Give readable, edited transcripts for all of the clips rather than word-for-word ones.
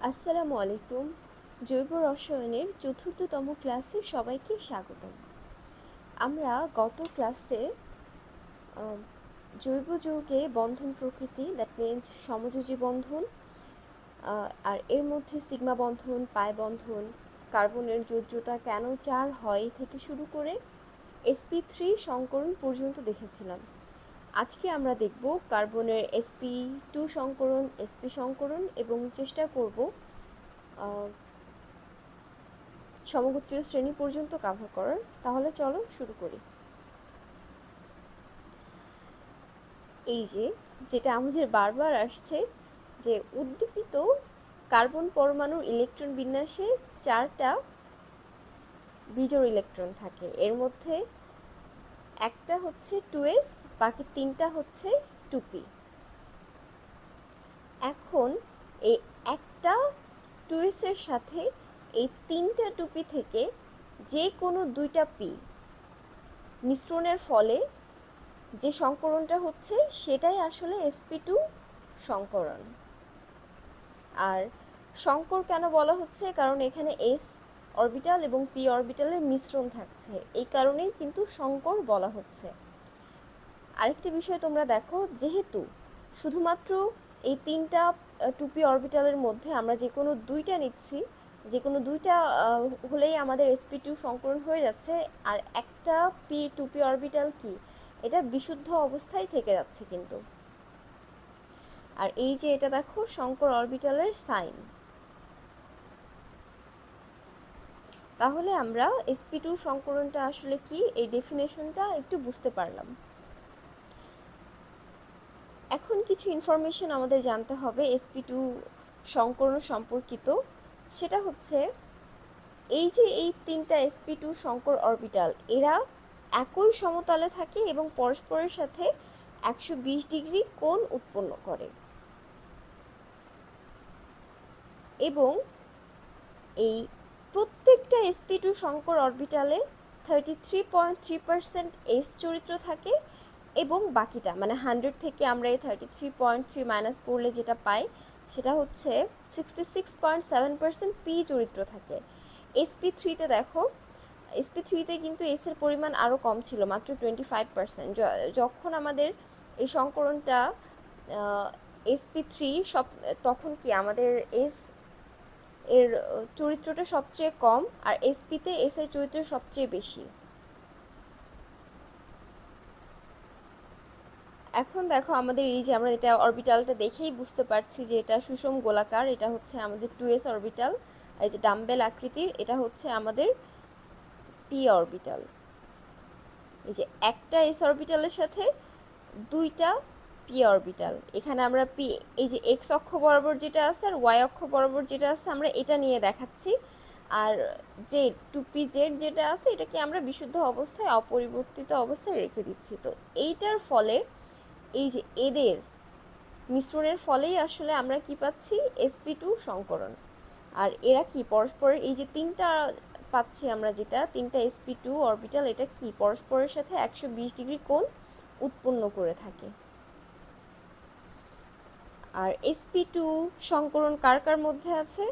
আসসালামু আলাইকুম। জৈব রসায়নের চতুর্থতম ক্লাসে সবাইকে স্বাগতম। আমরা গত ক্লাসে আহ, জৈব যৌগে বন্ধন প্রকৃতি, দ্যাট মিন্স সমযোজী বন্ধন, আর এর মধ্যে সিগমা বন্ধন, পাই বন্ধন, কার্বনের যোজ্যতা কেন 4 হয় থেকে শুরু করে sp3 সংকরণ পর্যন্ত দেখেছিলাম। আজকে আমরা দেখব কার্বনের sp2 সংকরণ, sp সংকরণ এবং চেষ্টা করব সমগোত্রীয় শ্রেণী পর্যন্ত কভার করার। তাহলে চলো শুরু করি। এই যেটা আমাদের বারবার আসছে, যে উদ্দীপিত কার্বন পরমাণুর ইলেকট্রন বিন্যাসে 4টা বিজোড় ইলেকট্রন থাকে, এর মধ্যে একটা হচ্ছে 2s, বাকি 3টা হচ্ছে 2p। এখন এই একটা 2s এর সাথে এই 3টা 2p থেকে যে কোনো 2টা p মিশ্রণের ফলে যে সংকরণটা হচ্ছে সেটাই আসলে sp2 সংকরণ। আর সংকর কেন বলা হচ্ছে? কারণ এখানে s অরবিটাল এবং p অরবিটালের মিশ্রণ থাকছে, এই কারণেই কিন্তু সংকর বলা হচ্ছে। আরেকটি বিষয় তোমরা দেখো, যেহেতু শুধুমাত্র এই 3টা 2p অরবিটালের মধ্যে আমরা যে কোনো 2টা নিচ্ছি, যে কোনো 2টা হলেই আমাদের sp2 সংকরণ হয়ে যাচ্ছে, আর একটা p 2p অরবিটাল কি, এটা বিশুদ্ধ অবস্থায় থেকে যাচ্ছে কিন্তু। আর এই যে এটা দেখো সংকর অরবিটালের সাইন। তাহলে আমরা sp2 সংকরণটা আসলে কি, এই ডেফিনেশনটা একটু বুঝতে পারলাম। এখন কিছু ইনফরমেশন আমাদের জানতে হবে sp2 সংকরণ সম্পর্কিত। সেটা হচ্ছে এই যে এই 3টা sp2 সংকর অরবিটাল, এরা একই সমতলে থাকে এবং পরস্পরের সাথে 120 ডিগ্রি কোণ উৎপন্ন করে, এবং এই প্রত্যেকটা sp2 সংকর অরবিটালে 33.3% s চরিত্র থাকে, এবং বাকিটা মানে 100 থেকে আমরা এই 33.3 মাইনাস করলে যেটা পাই সেটা হচ্ছে 66.7% p চরিত্র থাকে। sp3তে দেখো, sp3তে কিন্তু s এর পরিমাণ আরও কম ছিল, মাত্র 25%। যখন আমাদের এই সংকরণটা sp3 সব, তখন কি আমাদের s এর চরিত্রটা সবচেয়ে কম, আর sp-তে s এর চরিত্র সবচেয়ে বেশি। এখন দেখো আমাদের এই যে আমরা এটা অরবিটালটা দেখেই বুঝতে পারছি যে এটা সুষম গোলাকার, এটা হচ্ছে আমাদের 2s অরবিটাল, আর এই যে ডাম্বেল আকৃতির এটা হচ্ছে আমাদের p অরবিটাল। এই যে একটা s অরবিটালের সাথে 2টা p অরবিটাল, এখানে আমরা p, এই যে x অক্ষ বরাবর যেটা আছে আর y অক্ষ বরাবর যেটা আছে আমরা এটা নিয়ে দেখাচ্ছি, আর যে 2p z যেটা আছে এটাকে আমরা বিশুদ্ধ অবস্থায় অপরিবর্তিত অবস্থায় রেখে দিচ্ছি। তো এইটার ফলে এই যে এদের মিশ্রণের ফলেই আসলে আমরা কি পাচ্ছি, sp2 সংকরণ। আর এরা কি পরস্পরের, এই যে 3টা পাচ্ছি আমরা, যেটা 3টা sp2 অরবিটাল, এটা কি পরস্পরের সাথে 120 ডিগ্রি কোণ উৎপন্ন করে থাকে। আর sp2 সংকরণ কার কার মধ্যে আছে?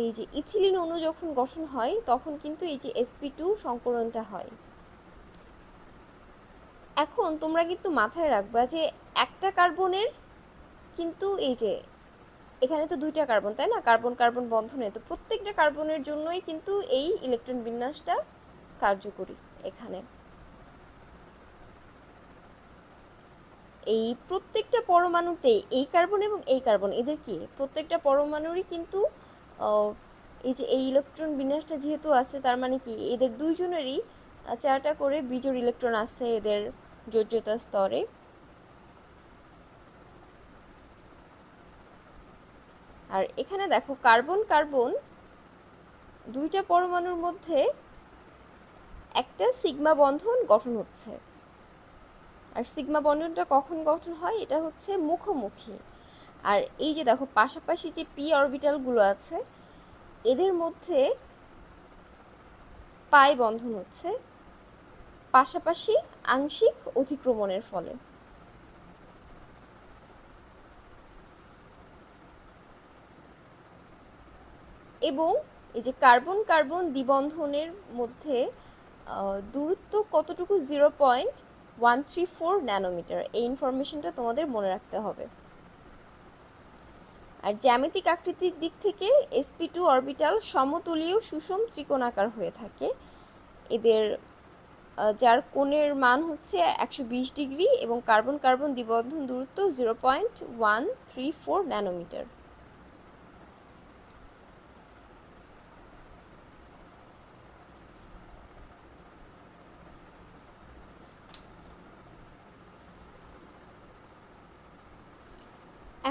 এই যে ইথিলিন অণু যখন গঠন হয় তখন কিন্তু এই যে sp2 সংকরণটা হয়। এখন তোমরা কিন্তু মাথায় রাখবা যে একটা কার্বনের কিন্তু এই যে এখানে তো 2টা কার্বন, তাই না, কার্বন কার্বন বন্ধনে, তো প্রত্যেকটা কার্বনের জন্যই কিন্তু এই ইলেকট্রন বিন্যাসটা কার্যকরী। এখানে এই প্রত্যেকটা পরমাণুতে এই কার্বন এবং এই কার্বন, এদের কি প্রত্যেকটা পরমাণুরই কিন্তু এই যে এই ইলেকট্রন বিন্যাসটা যেহেতু আছে, তার মানে কি এদের দুইজনেরই 4টা করে বিজোড় ইলেকট্রন আছে এদের যোজ্যতা স্তরে। আর এখানে দেখো কার্বন কার্বন 2টা পরমাণুর মধ্যে একটা সিগমা বন্ধন গঠন হচ্ছে, আর সিগমা বন্ধনটা কখন গঠন হয়, এটা হচ্ছে মুখোমুখি। আর এই যে দেখো পাশাপাশি যে পি অরবিটালগুলো আছে এদের মধ্যে পাই বন্ধন হচ্ছে পাশাপাশি আংশিক অতিক্রমণের ফলে। এবং এই যে কার্বন কার্বন দ্বিবন্ধনের মধ্যে দূরত্ব কতটুকু 0.134 ন্যানোমিটার। এই ইনফরমেশনটা তোমাদের মনে রাখতে হবে। আর জ্যামিতিক আকৃতির দিক থেকে sp2 অরবিটাল সমতলীয় সুষম ত্রিকোণাকার হয়ে থাকে। এদের যার কোণের মান হচ্ছে 120 ডিগ্রি এবং কার্বন কার্বন দ্বিবন্ধন দূরত্ব 0.134 ন্যানোমিটার।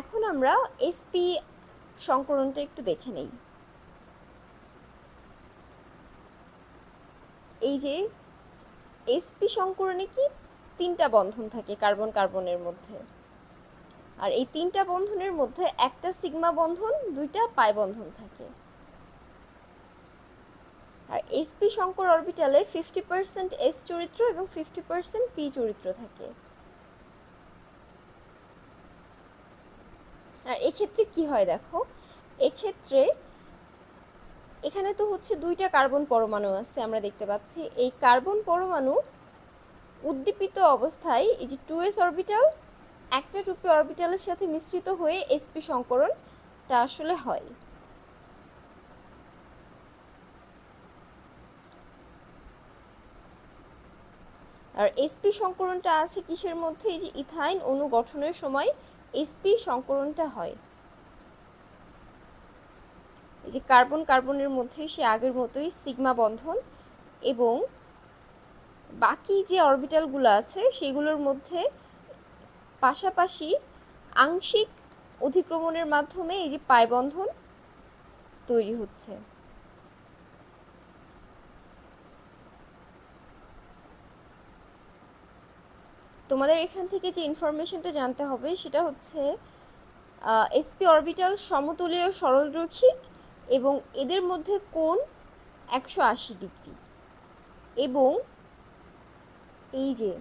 এখন আমরা sp সংকরণটা একটু দেখে নেই। এই যে sp সংকরণে কি 3টা বন্ধন থাকে কার্বন কার্বনের মধ্যে, আর এই 3টা বন্ধনের মধ্যে একটা সিগমা বন্ধন 2টা পাই বন্ধন থাকে। আর sp সংকর অরবিটালে 50% s চরিত্র এবং 50% p চরিত্র থাকে। আর এক্ষেত্রে কি হয় দেখো, এক্ষেত্রে এখানে তো হচ্ছে 2টা কার্বন পরমাণু আছে, আমরা দেখতে পাচ্ছি এই কার্বন পরমাণু উদ্দীপিত অবস্থায় এই যে 2s অরবিটাল একটা 2p অরবিটালের সাথে মিশ্রিত হয়ে sp সংকরণটা আসলে হয়। আর sp সংকরণটা আছে কিসের মধ্যে, এই যে ইথাইন অণু গঠনের সময় sp সংকরণটা হয়। এই যে কার্বন কার্বনের মধ্যে সে আগের মতোই সিগমা বন্ধন, এবং বাকি যে অরবিটালগুলো আছে সেগুলোর মধ্যে পাশাপাশি আংশিক অধিক্রমণের মাধ্যমে এই যে পাই বন্ধন তৈরি হচ্ছে। তোমাদের এখান থেকে যে ইনফরমেশনটা জানতে হবে সেটা হচ্ছে sp অরবিটাল সমতলীয় সরলরৈখিক এবং এদের মধ্যে কোণ 180 ডিগ্রি, এবং এই যে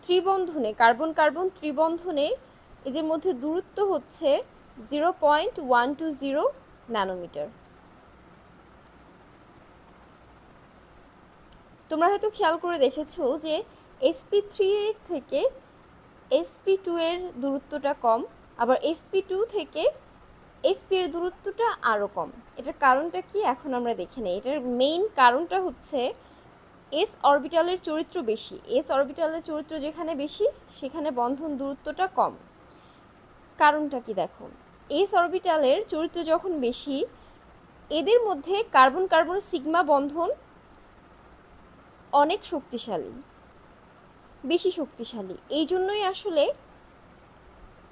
ত্রিবন্ধনে কার্বন কার্বন ত্রিবন্ধনে এদের মধ্যে দূরত্ব হচ্ছে 0.120 ন্যানোমিটার। তোমরা হয়তো খেয়াল করে দেখেছো যে sp3 এর থেকে sp2 এর দূরত্বটা কম, আবার sp2 থেকে sp এর দূরত্বটা আরও কম। এটার কারণটা কি এখন আমরা দেখে নেই। এটার মেইন কারণটা হচ্ছে s অরবিটালের চরিত্র বেশি। s অরবিটালের চরিত্র যেখানে বেশি সেখানে বন্ধন দূরত্বটা কম। কারণটা কি দেখো, s অরবিটালের চরিত্র যখন বেশি এদের মধ্যে কার্বন কার্বন সিগমা বন্ধন অনেক শক্তিশালী, বেশি শক্তিশালী। এই জন্যই আসলে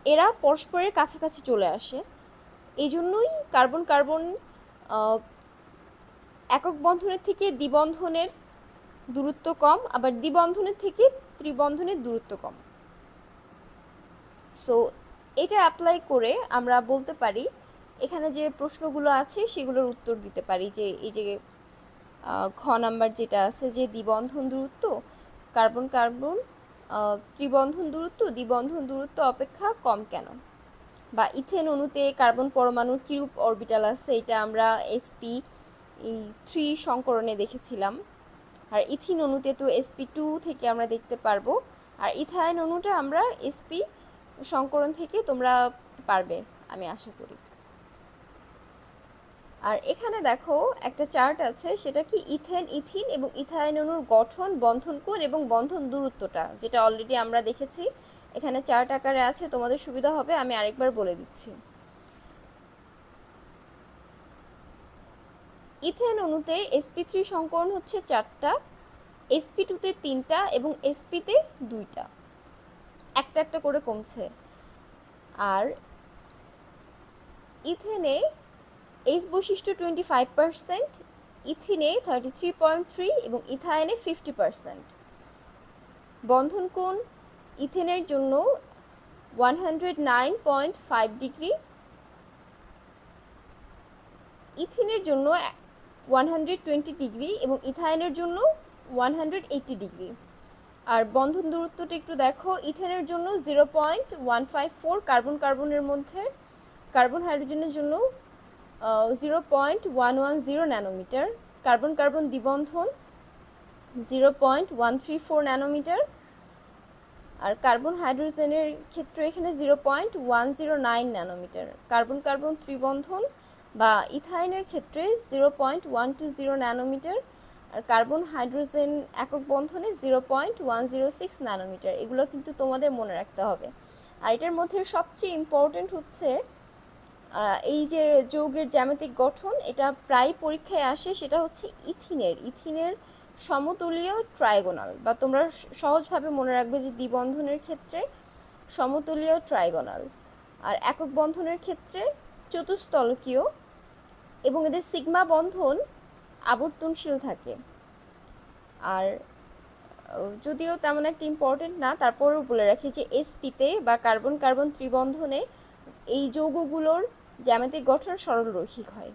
এরা পরস্পরের কাছাকাছি চলে আসে। এই জন্যই কার্বন কার্বন একক বন্ধনের থেকে দ্বিবন্ধনের দূরত্ব কম, আবার দ্বিবন্ধনের থেকে ত্রিবন্ধনের দূরত্ব কম। সো এটা অ্যাপ্লাই করে আমরা বলতে পারি, এখানে যে প্রশ্নগুলো আছে সেগুলোর উত্তর দিতে পারি যে এই যে খ নাম্বার যেটা আছে যে দ্বিবন্ধন দূরত্ব কার্বন কার্বন ত্রিবন্ধন দূরত্ব দ্বিবন্ধন দূরত্ব অপেক্ষা কম কেন, বা ইথেন অণুতে কার্বন পরমাণুর কিরূপ অরবিটাল আছে এটা আমরা sp3 সংকরণে দেখেছিলাম। আর ইথিন অণুতে তো sp2 থেকে আমরা দেখতে পারবো, আর ইথাইন অণুটা আমরা sp সংকরণ থেকে তোমরা পারবে আমি আশা করি। আর এখানে দেখো একটা চার্ট আছে, সেটা কি ইথেন ইথিন এবং ইথাইন অণুর গঠন, বন্ধন কোণ এবং বন্ধন দূরত্বটা, যেটা অলরেডি আমরা দেখেছি এখানে চার্ট আকারে আছে, তোমাদের সুবিধা হবে আমি আরেকবার বলে দিচ্ছি। ইথেন অণুতে sp3 সংকরণ হচ্ছে 4টা, sp2-তে 3টা এবং sp-তে 2টা, একটা একটা করে কমছে। আর ইথেনে H বৈশিষ্ট্য 25%, ইথিনে 33.3 এবং ইথাইনে 50%। বন্ধন কোণ ইথেনের জন্য 109.5 ডিগ্রি, ইথিনের জন্য 120 ডিগ্রি এবং ইথাইনের জন্য 180 ডিগ্রি। আর বন্ধন দূরত্বটা একটু দেখো, ইথেনের জন্য 0.154 কার্বন কার্বনের মধ্যে, কার্বন হাইড্রোজেনের জন্য 0.110 ন্যানোমিটার, কার্বন কার্বন দ্বিবন্ধন 0.134 ন্যানোমিটার, আর কার্বন হাইড্রোজেনের ক্ষেত্রে এখানে 0.109 ন্যানোমিটার, কার্বন কার্বন ত্রিবন্ধন বা ইথাইনের ক্ষেত্রে 0.120 ন্যানোমিটার, আর কার্বন হাইড্রোজেন একক বন্ধনে 0.106 ন্যানোমিটার। এগুলো কিন্তু তোমাদের মনে রাখতে হবে। আর এটার মধ্যে সবচেয়ে ইম্পর্টেন্ট হচ্ছে এই যে যৌগের জ্যামিতিক গঠন, এটা প্রায় পরীক্ষায় আসে, সেটা হচ্ছে ইথিনের সমতলীয় ট্রাইগোনাল, বা তোমরা সহজভাবে মনে রাখবে যে দ্বিবন্ধনের ক্ষেত্রে সমতলীয় ট্রাইগোনাল, আর একক বন্ধনের ক্ষেত্রে চতুস্তলকীয়, এবং এদের সিগমা বন্ধন আবর্তনশীল থাকে। আর যদিও তেমন একটা ইম্পর্টেন্ট না, তারপরেও বলে রাখি যে এসপিতে বা কার্বন কার্বন ত্রিবন্ধনে এই যৌগগুলোর জ্যামিতিক গঠন সরলরৈখিক হয়।